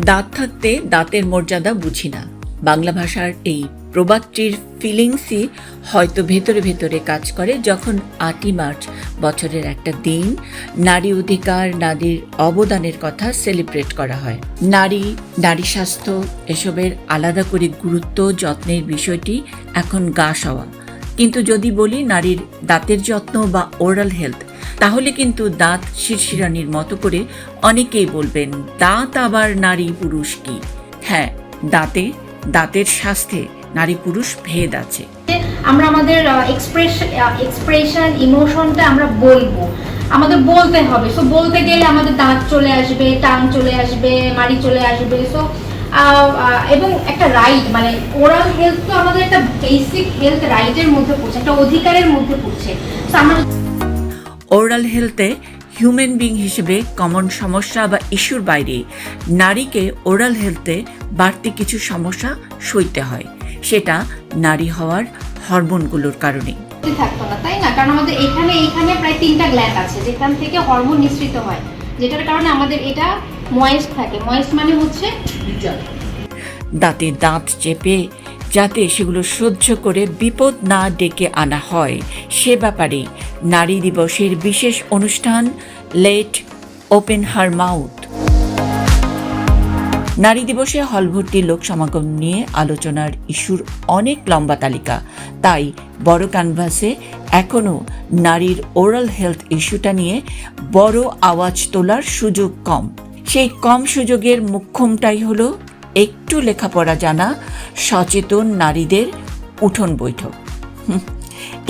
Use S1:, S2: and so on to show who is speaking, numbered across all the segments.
S1: দাঁত থাকতে দাঁতের মর্যাদা বুঝি না। বাংলা ভাষার এই প্রবাদটির ফিলিংসই হয়তো ভেতরে ভেতরে কাজ করে যখন ৮ই মার্চ বছরের একটা দিন নারী অধিকার, নারীর অবদানের কথা সেলিব্রেট করা হয়। নারী স্বাস্থ্য এসবের আলাদা করে গুরুত্ব যত্নের বিষয়টি এখন গা সওয়া। কিন্তু যদি বলি নারীর দাঁতের যত্ন বা ওরাল হেলথ, তাহলে কিন্তু দাঁত শিরশিরানির মতো করে অনেকেই বলবেন দাঁত আবার নারী পুরুষ কি। হ্যাঁ, দাঁতের স্বাস্থ্যে নারী পুরুষ ভেদ আছে।
S2: আমরা আমাদের এক্সপ্রেশন ইমোশনটা আমরা বলবো, আমাদের বলতে হবে। সো বলতে গেলে আমাদের দাঁত চলে আসবে, টাং চলে আসবে, মাড়ি চলে আসবে। সো এবং একটা রাইট, মানে ওরাল হেলথ তো আমাদের একটা বেসিক হেলথ রাইটের মধ্যে পড়ছে, একটা অধিকারের মধ্যে পড়ছে। সো আমরা
S1: ওরাল হেলথে হিউম্যান বিং হিসেবে কমন সমস্যা বা ইস্যুর বাইরে নারীকে ওরাল হেলথে বাড়তি কিছু সমস্যা সইতে হয়, সেটা নারী হওয়ার হরমোনগুলোর কারণে।
S2: থাকতো না, তাই না? কারণ আমাদের এখানে প্রায় 3টা গ্ল্যান্ড আছে যেখান থেকে হরমোন নিঃসৃত হয়, যেটার কারণে আমাদের এটা ময়েস্ট থাকে। ময়েস্ট মানে হচ্ছে
S1: দাঁতে দাঁত চেপে যাতে সেগুলো সহ্য করে বিপদ না ডেকে আনা হয়, সে ব্যাপারে নারী দিবসের বিশেষ অনুষ্ঠান লেট ওপেন হার মাউথ। নারী দিবসে হলভর্তি লোক সমাগম নিয়ে আলোচনার ইস্যুর অনেক লম্বা তালিকা, তাই বড় ক্যানভাসে এখনও নারীর ওরাল হেলথ ইস্যুটা নিয়ে বড় আওয়াজ তোলার সুযোগ কম। সেই কম সুযোগের মোক্ষমটাই হলো একটু লেখাপড়া জানা সচেতন নারীদের উঠোন বৈঠক।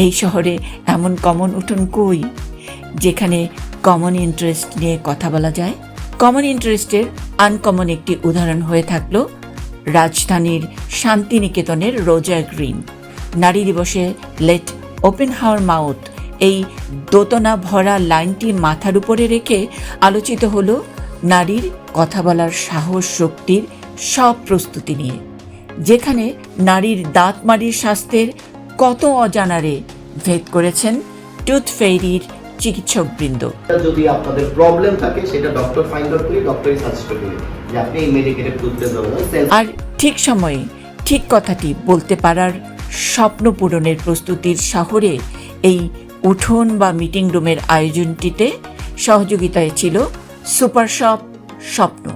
S1: এই শহরে এমন কমন উঠোন কই যেখানে কমন ইন্টারেস্ট নিয়ে কথা বলা যায়? কমন ইন্টারেস্টের আনকমন একটি উদাহরণ হয়ে থাকলো রাজধানীর শান্তিনিকেতনের রোজা গ্রিন। নারী দিবসে লেট ওপেন হাওয়ার মাউথ এই দোতনা ভরা লাইনটি মাথার উপরে রেখে আলোচিত হলো নারীর কথা বলার সাহস শক্তির সব প্রস্তুতি নিয়ে, যেখানে নারীর দাঁত মাড়ির স্বাস্থ্যের কত অজানারে ভেদ করেছেন টুথ ফেইরির চিকিৎসকবৃন্দ।
S3: যদি আপনাদের প্রবলেম থাকে সেটা ডক্টর ফাইন্ড আউট করে ডক্টরই সাজেস্ট করবে যে আপনি এই মেডিকেটেড টুথপেস্ট ব্যবহার করেন।
S1: আর ঠিক সময়ে ঠিক কথাটি বলতে পারার স্বপ্ন পূরণের প্রস্তুতির শহরে এই উঠোন বা মিটিং রুমের আয়োজনটিতে সহযোগিতায় ছিল সুপার শপ স্বপ্ন।